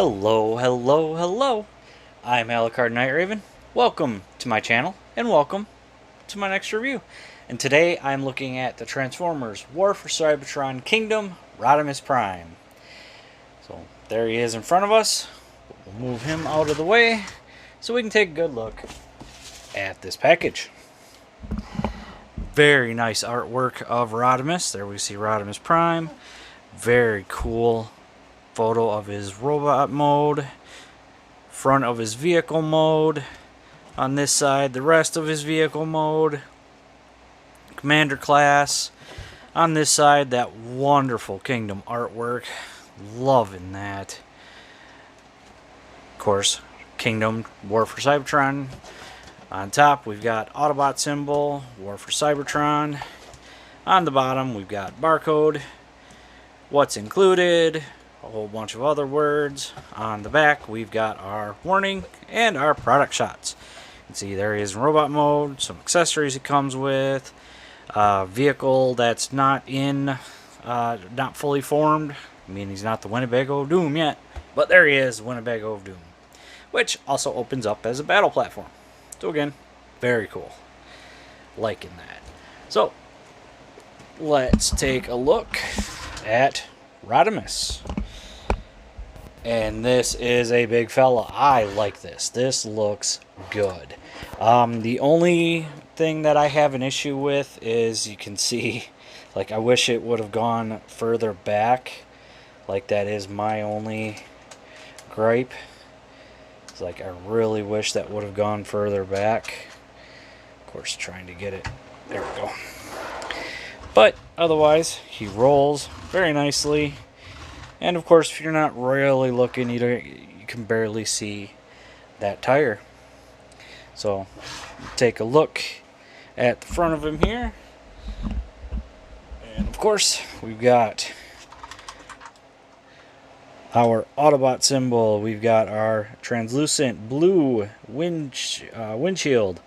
Hello, hello, hello. I'm Alucard Night Raven. Welcome to my channel and welcome to my next review. And today I'm looking at the Transformers War for Cybertron Kingdom Rodimus Prime. So there he is in front of us. We'll move him out of the way so we can take a good look at this package. Very nice artwork of Rodimus. There we see Rodimus Prime. Very cool photo of his robot mode, front of his vehicle mode, on this side the rest of his vehicle mode, commander class, on this side that wonderful Kingdom artwork, loving that. Of course, Kingdom War for Cybertron. On top we've got Autobot symbol, War for Cybertron. On the bottom we've got barcode, what's included, a whole bunch of other words. On the back we've got our warning and our product shots. You can see there he is in robot mode, some accessories it comes with, vehicle that's not fully formed. I mean, he's not the Winnebago of Doom yet, but there he is, Winnebago of Doom, which also opens up as a battle platform. So again, very cool, liking that. So let's take a look at Rodimus. And this is a big fella. I like this. This looks good. The only thing that I have an issue with is you can see, like, I wish it would have gone further back. Like, that is my only gripe. It's like, I really wish that would have gone further back. Of course, trying to get it. There we go. But otherwise, he rolls very nicely. And of course, if you're not really looking, you can barely see that tire. So, take a look at the front of him here. And of course, we've got our Autobot symbol. We've got our translucent blue windshield.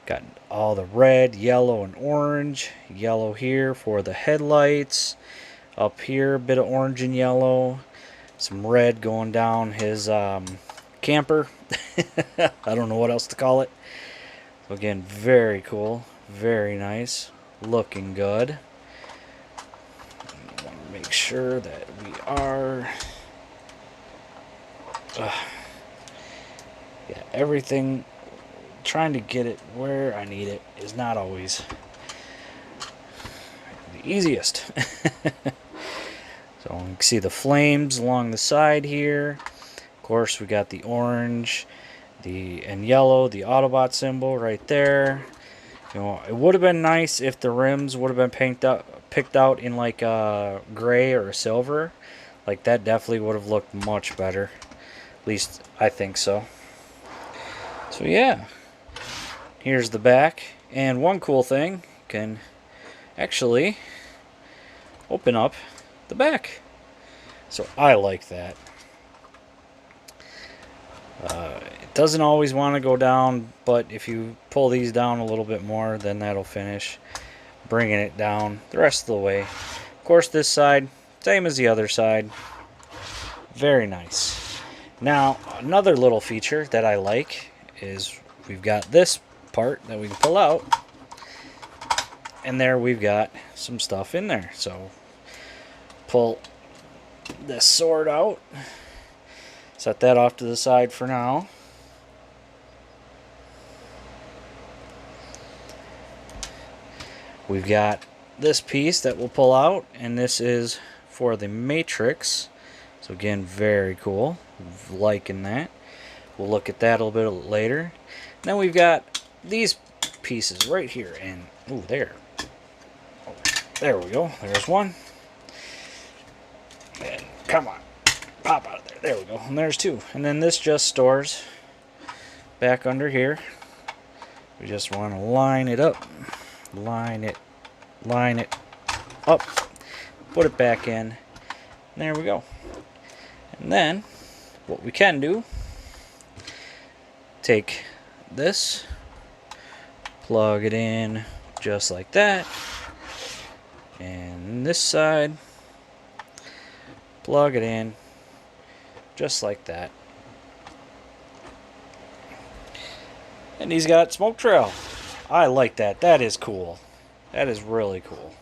Got all the red, yellow, and orange. Yellow here for the headlights. Up here, a bit of orange and yellow. Some red going down his camper. I don't know what else to call it. So again, very cool. Very nice. Looking good. I want to make sure that we are... yeah, everything... Trying to get it where I need it is not always the easiest. So you can see the flames along the side here. Of course, we got the orange, and yellow, the Autobot symbol right there. You know, it would have been nice if the rims would have been picked out in like a gray or a silver. Like, that definitely would have looked much better. At least I think so. So yeah, here's the back. And one cool thing, you can actually open up the back. So I like that. It doesn't always want to go down, but if you pull these down a little bit more, then that'll finish bringing it down the rest of the way. Of course, this side, same as the other side. Very nice. Now, another little feature that I like is we've got this part that we can pull out, and there we've got some stuff in there. So pull this sword out, set that off to the side for now. We've got this piece that we'll pull out, and this is for the Matrix. So again, very cool, liking that. We'll look at that a little bit later. And then we've got these pieces right here, and ooh, there we go. There's one. And come on, pop out of there. There we go. And there's two. And then this just stores back under here. We just want to line it up, line it up, put it back in. And there we go. And then what we can do, take this, plug it in just like that, and this side, plug it in just like that. And he's got smoke trail. I like that. That is cool. That is really cool.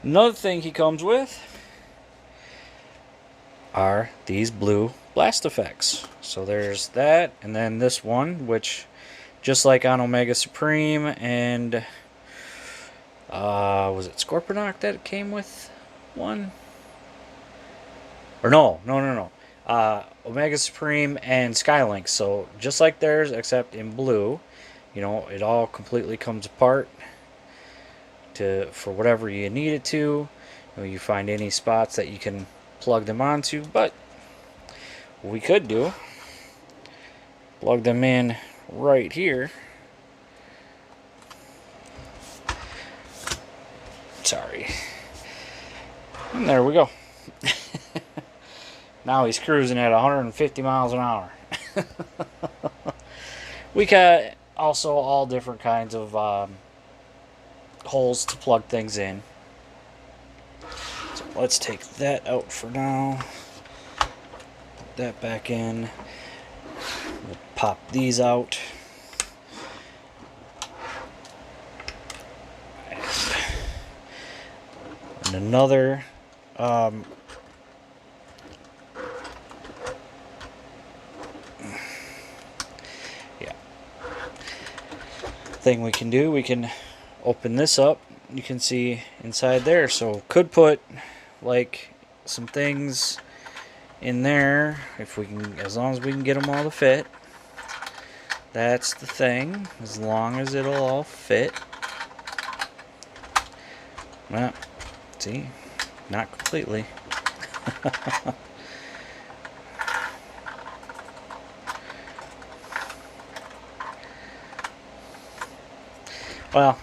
Another thing he comes with are these blue blast effects. So there's that, and then this one, which just like on Omega Supreme and was it Scorponok that it came with one? Or no. Omega Supreme and Skylink. So just like theirs, except in blue. You know, it all completely comes apart for whatever you need it to. You know, you find any spots that you can plug them onto, but what we could do, plug them in right here. Sorry. And there we go. Now he's cruising at 150 miles an hour. We got also all different kinds of holes to plug things in. So let's take that out for now. Put that back in. We'll pop these out. And another thing we can do, we can open this up. You can see inside there, so could put like some things in there if we can, as long as we can get them all to fit. That's the thing, as long as it'll all fit. Well, see, not completely. Well,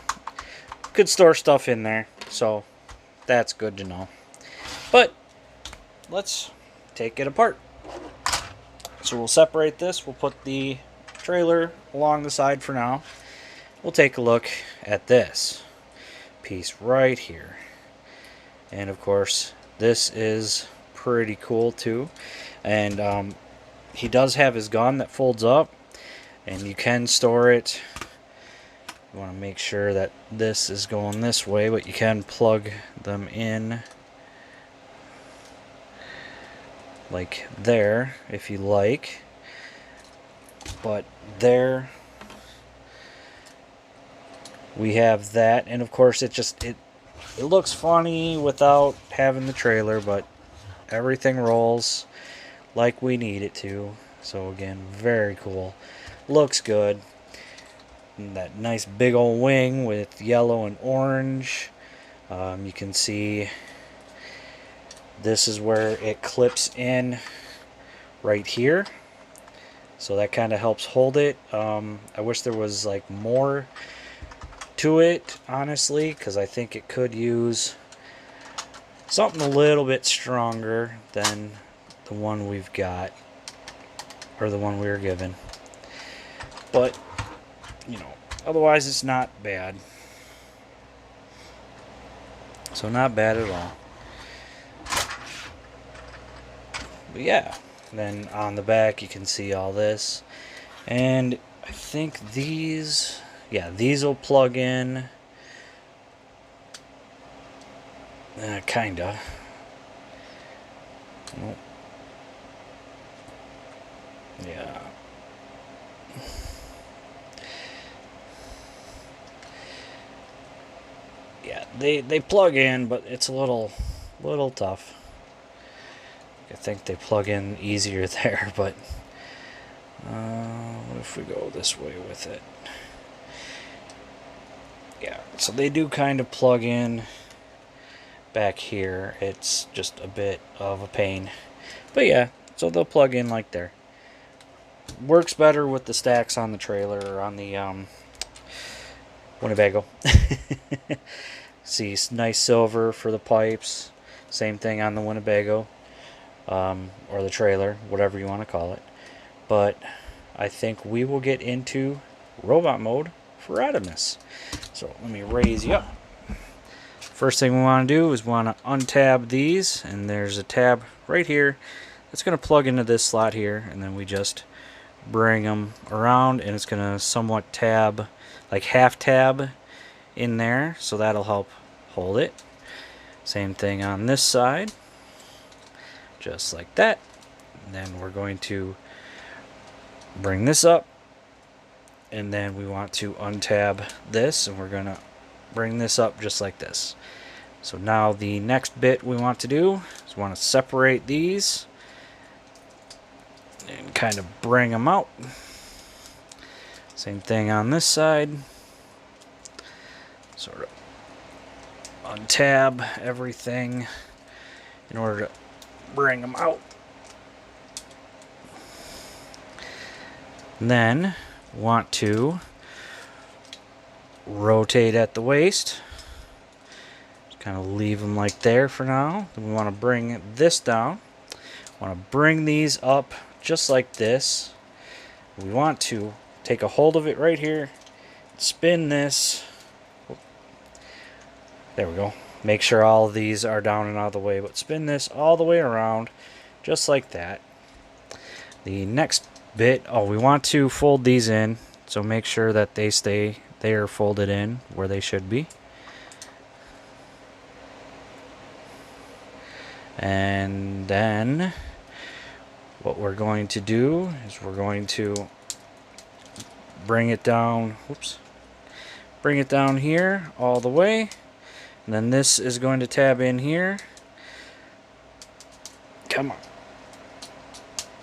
could store stuff in there, so that's good to know. But let's take it apart. So we'll separate this. We'll put the trailer along the side for now. We'll take a look at this piece right here. And of course, this is pretty cool too. And he does have his gun that folds up, and you can store it. You want to make sure that this is going this way, but you can plug them in like there if you like. But there we have that, and of course it looks funny without having the trailer, but everything rolls like we need it to. So again, very cool. Looks good. And that nice big old wing with yellow and orange. You can see this is where it clips in right here. So that kind of helps hold it. I wish there was like more to it, honestly, because I think it could use something a little bit stronger than the one we've got, or the one we were given. But you know, otherwise it's not bad. So not bad at all. But yeah, then on the back you can see all this. And I think these, yeah, these will plug in. Kinda. Nope. Yeah. Yeah, they plug in, but it's a little tough. I think they plug in easier there, but what if we go this way with it? Yeah, so they do kind of plug in back here. It's just a bit of a pain, but yeah, so they'll plug in like there. Works better with the stacks on the trailer, or on the Winnebago. See, nice silver for the pipes. Same thing on the Winnebago, or the trailer, whatever you want to call it. But I think we will get into robot mode for Rodimus. So let me raise you up. First thing we want to do is want to untab these, and there's a tab right here it's going to plug into this slot here, and then we just bring them around, and it's going to somewhat tab, like half tab in there, so that'll help hold it. Same thing on this side, just like that. And then we're going to bring this up, and then we want to untab this, and we're going to bring this up just like this. So now the next bit we want to do is we want to separate these and kind of bring them out. Same thing on this side. Sort of untab everything in order to bring them out. And then want to rotate at the waist. Just kind of leave them like there for now. Then we want to bring this down. Want to bring these up just like this. We want to take a hold of it right here, spin this. There we go. Make sure all of these are down and out of the way, but spin this all the way around just like that. The next bit, we want to fold these in, so make sure that they are folded in where they should be. And then what we're going to do is we're going to bring it down, bring it down here all the way, and then this is going to tab in here. Come on.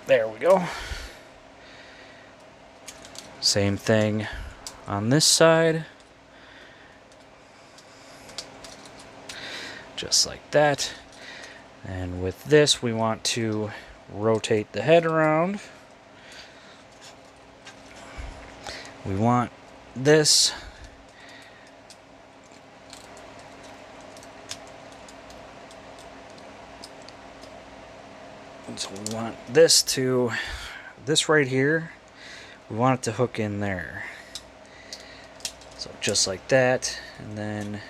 There we go. Same thing on this side. Just like that. And with this, we want to rotate the head around. We want this so we want this right here, we want it to hook in there. So just like that, and then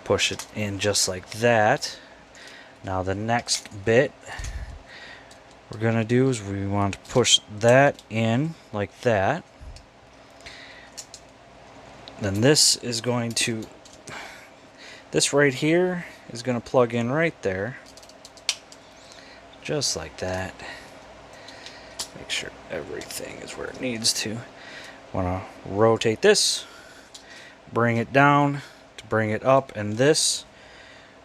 push it in just like that. Now the next bit we're going to do is we want to push that in like that. Then this is going to, this right here is going to plug in right there. Just like that. Make sure everything is where it needs to. Want to rotate this, bring it down to bring it up, and this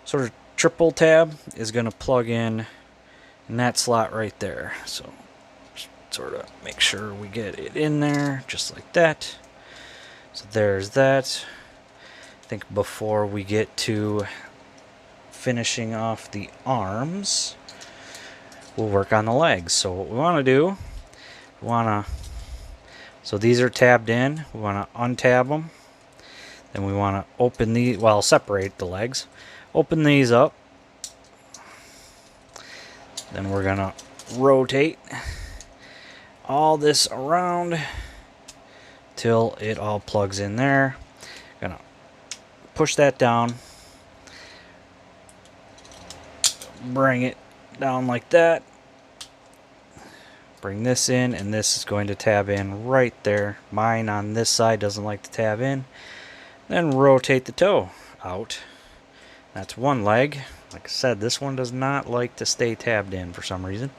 sort of triple tab is going to plug in that slot right there. So just sort of make sure we get it in there just like that. So there's that. I think before we get to finishing off the arms, we'll work on the legs. So what we want to do, so these are tabbed in, we want to untab them. Then we want to open these, well, separate the legs. Open these up. Then we're going to rotate all this around till it all plugs in there. Gonna push that down. Bring it down like that. Bring this in, and this is going to tab in right there. Mine on this side doesn't like to tab in. Then rotate the toe out. That's one leg. Like I said, this one does not like to stay tabbed in for some reason.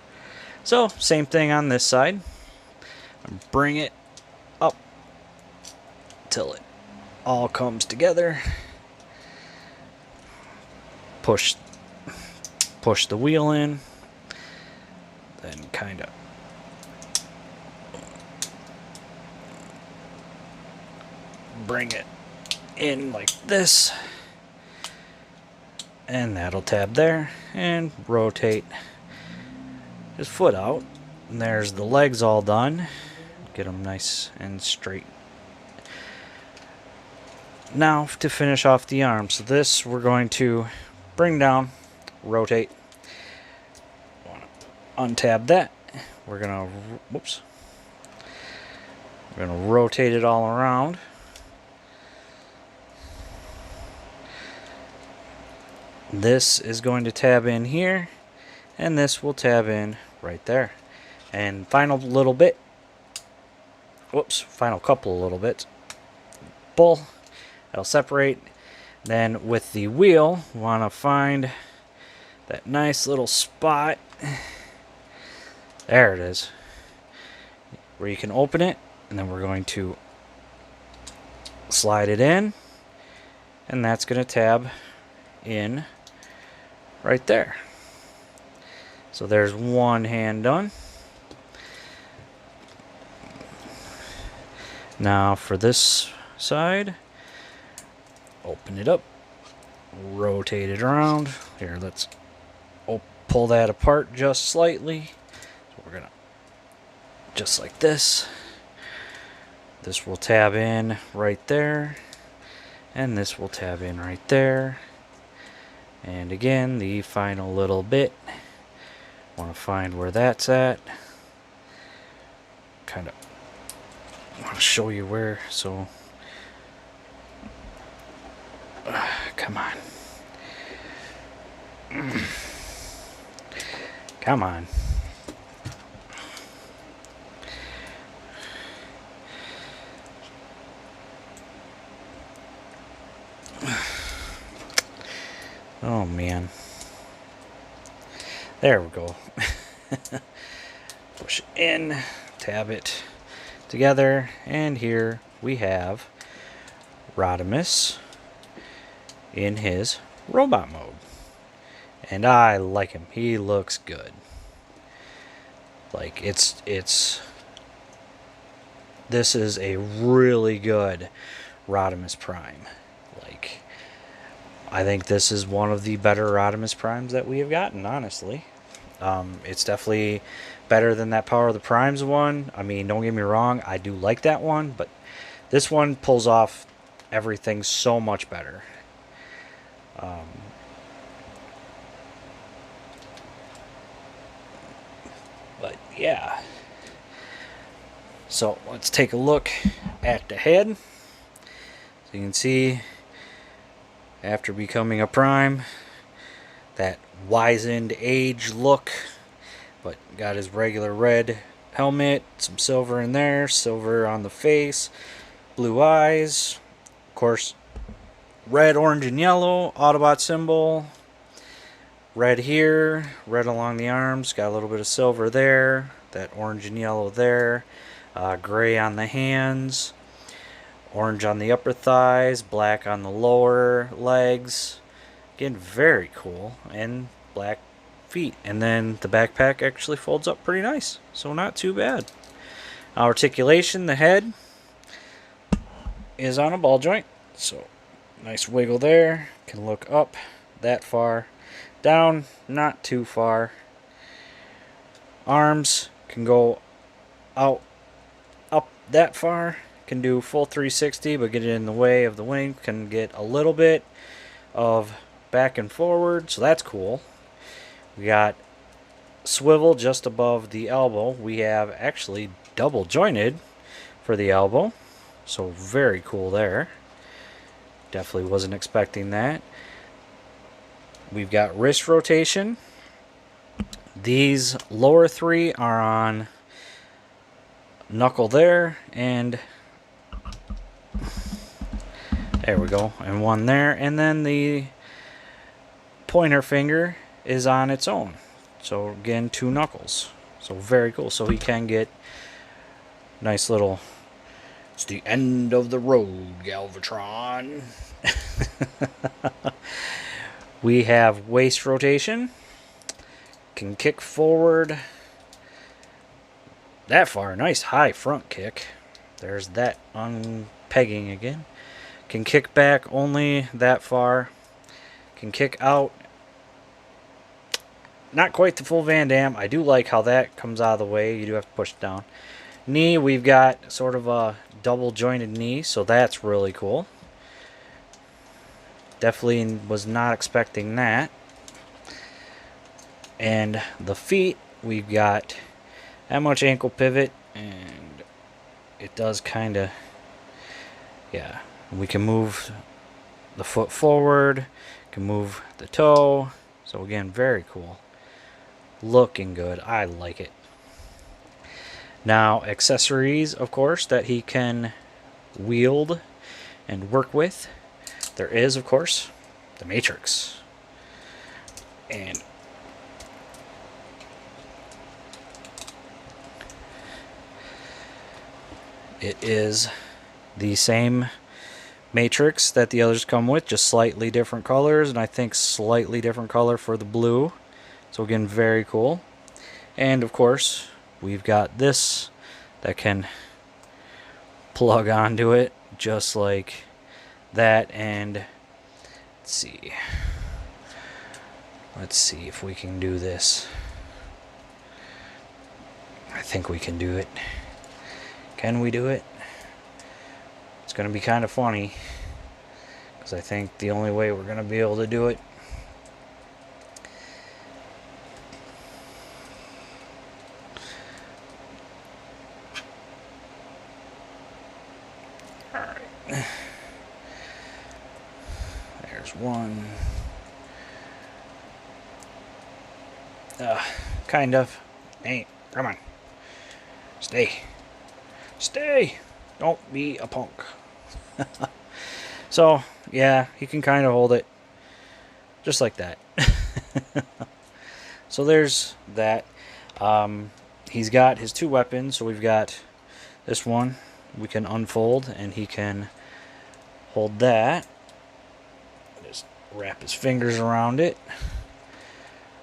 So, same thing on this side. Bring it up till it all comes together. Push the wheel in. Then kind of bring it in like this. And that'll tab there, and rotate his foot out. And there's the legs all done. Get them nice and straight. Now to finish off the arms. So this we're going to bring down, rotate. Untab that. We're gonna rotate it all around. This is going to tab in here, and this will tab in right there. And final little bit, whoops, final couple of little bits, pull, it'll separate. Then with the wheel, want to find that nice little spot, there it is, where you can open it, and then we're going to slide it in, and that's going to tab in right there. So there's one hand done. Now for this side, open it up, rotate it around. Here, let's pull that apart just slightly. So we're gonna, just like this. This will tab in right there, and this will tab in right there. And again, the final little bit, want to find where that's at. Kind of want to show you where, so come on. Come on. Oh man. There we go. Push it in, tab it together, and here we have Rodimus in his robot mode. And I like him. He looks good. Like this is a really good Rodimus Prime. Like, I think this is one of the better Rodimus Primes that we have gotten, honestly. It's definitely better than that Power of the Primes one. I mean, don't get me wrong, I do like that one, but this one pulls off everything so much better. But yeah. So let's take a look at the head. So you can see, after becoming a Prime, that wizened age look, but got his regular red helmet, some silver in there, silver on the face, blue eyes, of course red, orange, and yellow Autobot symbol, red here, red along the arms, got a little bit of silver there, that orange and yellow there, gray on the hands, orange on the upper thighs, black on the lower legs. Again, very cool. And black feet. And then the backpack actually folds up pretty nice, so not too bad. Articulation, the head is on a ball joint, so nice wiggle there. Can look up that far, down not too far. Arms can go out up that far, can do full 360 but get it in the way of the wing, can get a little bit of back and forward, so that's cool. We got swivel just above the elbow. We have actually double jointed for the elbow, so very cool there. Definitely wasn't expecting that. We've got wrist rotation. These lower three are on knuckle there, and there we go, and one there, and then the pointer finger is on its own. So again, two knuckles. So very cool. So he can get nice little, it's the end of the road, Galvatron. We have waist rotation. Can kick forward that far. Nice high front kick. There's that unpegging again. Can kick back only that far. Can kick out. Not quite the full Van Damme. I do like how that comes out of the way. You do have to push it down. Knee, we've got sort of a double jointed knee, so that's really cool. Definitely was not expecting that. And the feet, we've got that much ankle pivot, and it does kind of, yeah. We can move the foot forward, can move the toe. So again, very cool. Looking good. I like it. Now, accessories, of course, that he can wield and work with. There is, of course, the Matrix. And it is the same Matrix that the others come with, just slightly different colors, and I think slightly different color for the blue. So again, very cool. And of course, we've got this that can plug onto it just like that. And let's see if we can do this. I think we can do it. Can we do it? It's going to be kind of funny, because I think the only way we're going to be able to do it there's one. Kind of. Hey, come on. Stay. Don't be a punk. So, yeah, he can kind of hold it just like that. So there's that. He's got his two weapons. So we've got this one we can unfold, and he can hold that. Just wrap his fingers around it.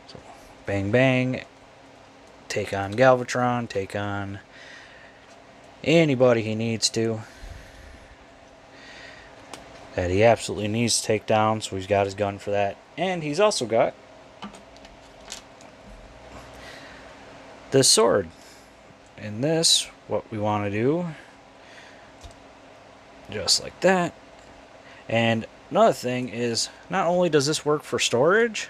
So bang bang. Take on Galvatron. Take on anybody he needs to, that he absolutely needs to take down. So he's got his gun for that. And he's also got the sword. And this, what we want to do, just like that. And another thing is, not only does this work for storage,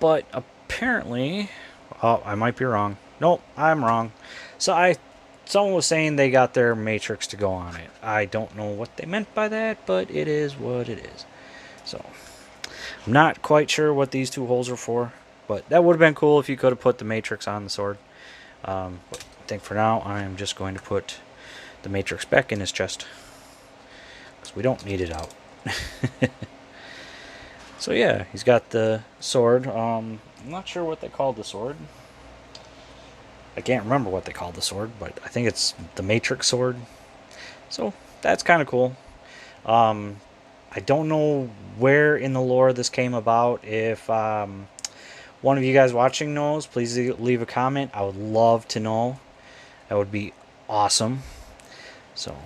but apparently, oh, I might be wrong. Nope, I'm wrong. So someone was saying they got their Matrix to go on it. I don't know what they meant by that, but it is what it is. So, I'm not quite sure what these two holes are for, but that would have been cool if you could have put the Matrix on the sword. But I think for now, I am just going to put the Matrix back in his chest, because we don't need it out. So yeah, he's got the sword. I'm not sure what they called the sword. I can't remember what they called the sword, but I think it's the Matrix sword. So that's kind of cool. I don't know where in the lore this came about. If one of you guys watching knows, please leave a comment. I would love to know. That would be awesome. So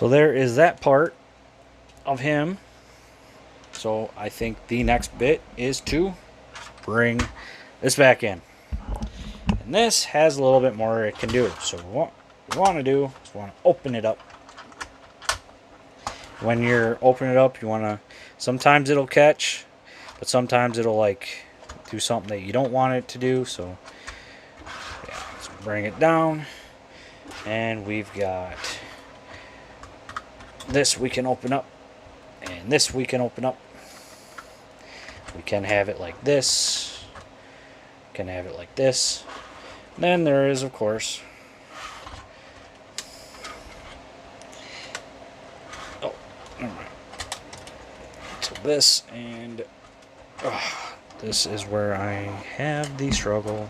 there is that part of him. So I think the next bit is to bring this back in. And this has a little bit more it can do. So what we want to do is we want to open it up. When you're opening it up, you want to, sometimes it'll catch, but sometimes it'll like do something that you don't want it to do. So yeah, let's bring it down. And we've got this we can open up, and this we can open up. We can have it like this. Can have it like this. Then there is, of course, oh, never mind. So this, and this is where I have the struggle.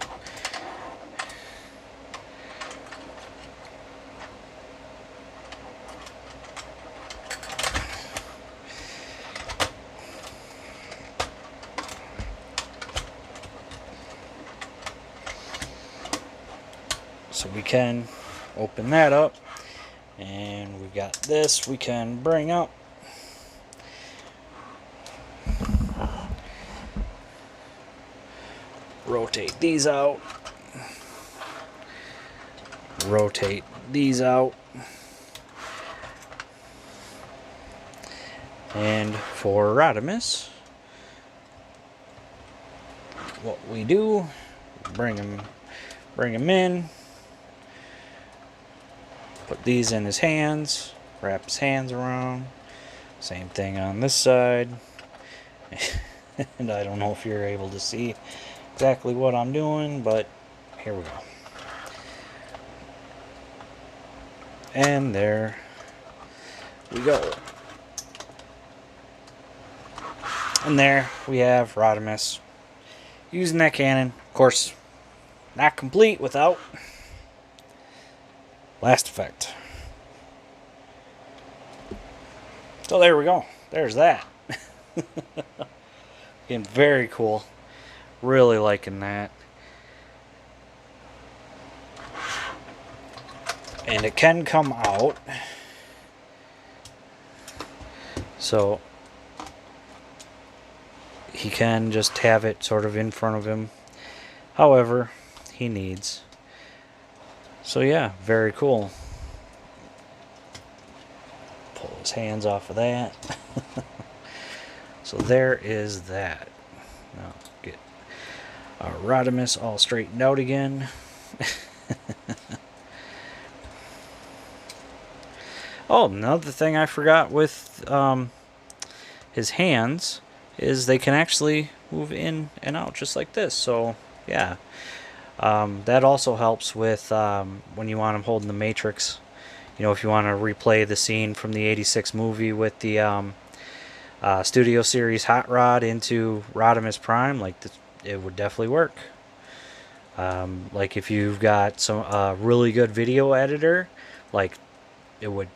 So we can open that up, and we've got this we can bring up. Rotate these out. Rotate these out. And for Rodimus, what we do, bring him in. Put these in his hands, wrap his hands around. Same thing on this side. And I don't know if you're able to see exactly what I'm doing, but here we go. And there we go. And there we have Rodimus using that cannon. Of course, not complete without last effect. So there we go. There's that. Again, very cool. Really liking that. And it can come out. So he can just have it sort of in front of him however he needs. So yeah, very cool. Pull his hands off of that. So there is that. Now get our Rodimus all straightened out again. Oh, another thing I forgot with his hands is they can actually move in and out just like this. So yeah, that also helps with when you want him holding the Matrix. You know, if you want to replay the scene from the '86 movie with the Studio Series Hot Rod into Rodimus Prime, like it would definitely work. Like if you've got some really good video editor, like it would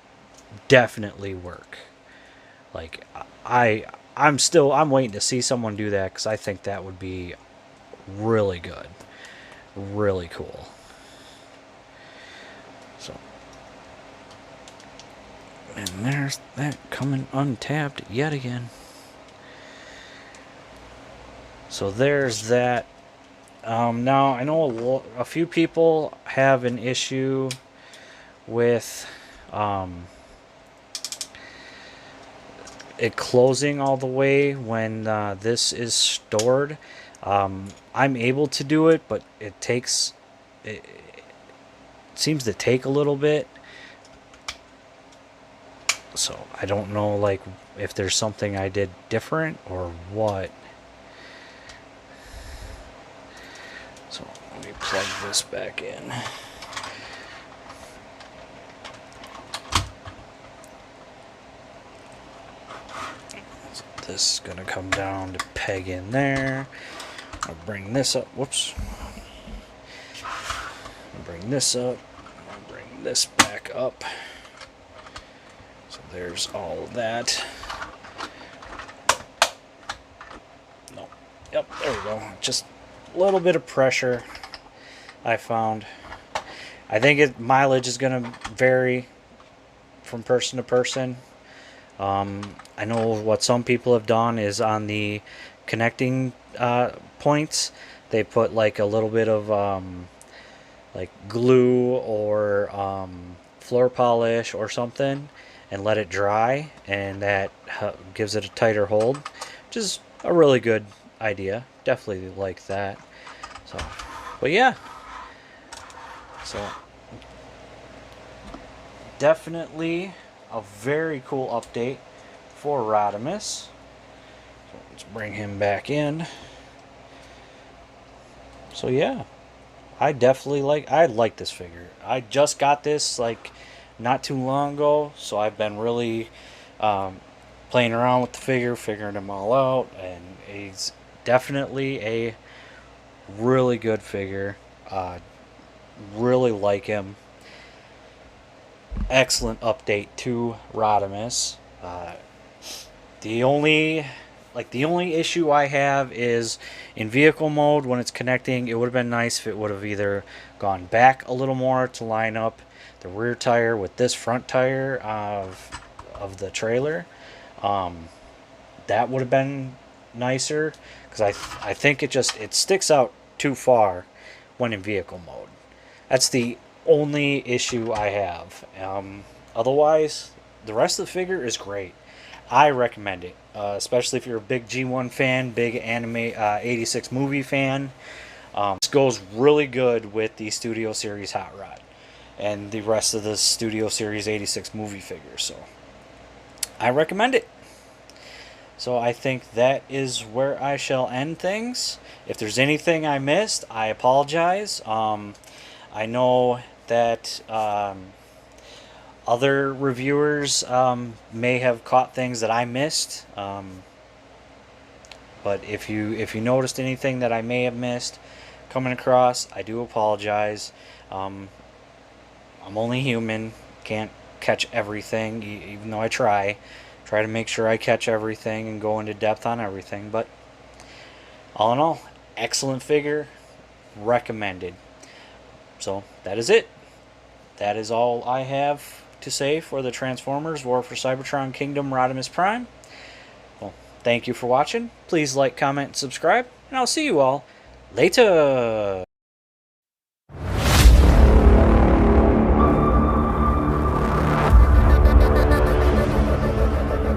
definitely work. Like I'm waiting to see someone do that because I think that would be really good, really cool. So, and there's that coming untapped yet again. So there's that. Now I know a few people have an issue with it closing all the way when this is stored. I'm able to do it, but it seems to take a little bit. So I don't know, like, if there's something I did different or what. So let me plug this back in. This is going to come down to peg in there. I'll bring this up. Whoops. I'll bring this up. I'll bring this back up. So there's all of that. No. Yep, there we go. Just a little bit of pressure I found. I think mileage is going to vary from person to person. I know what some people have done is on the connecting points, they put like a little bit of like glue or floor polish or something and let it dry, and that gives it a tighter hold, which is a really good idea. Definitely like that. So, but yeah. So, definitely a very cool update for Rodimus. So let's bring him back in. So yeah, I like this figure. I just got this like not too long ago, so I've been really playing around with the figure, figuring them all out, and he's definitely a really good figure. Really like him. Excellent update to Rodimus. The only issue I have is in vehicle mode when it's connecting. It would have been nice if it would have either gone back a little more to line up the rear tire with this front tire of the trailer. That would have been nicer, because I think it sticks out too far when in vehicle mode. That's the only issue I have. Otherwise, the rest of the figure is great. I recommend it, especially if you're a big G1 fan, big anime 86 movie fan. This goes really good with the Studio Series Hot Rod and the rest of the Studio Series 86 movie figures. So I recommend it. So I think that is where I shall end things. If there's anything I missed, I apologize. I know that other reviewers may have caught things that I missed. But if you noticed anything that I may have missed coming across, I do apologize. I'm only human, can't catch everything, even though I try to make sure I catch everything and go into depth on everything. But all in all, excellent figure, recommended. So that is it. That is all I have to say for the Transformers War for Cybertron Kingdom Rodimus Prime. Well, thank you for watching. Please like, comment, subscribe, and I'll see you all later.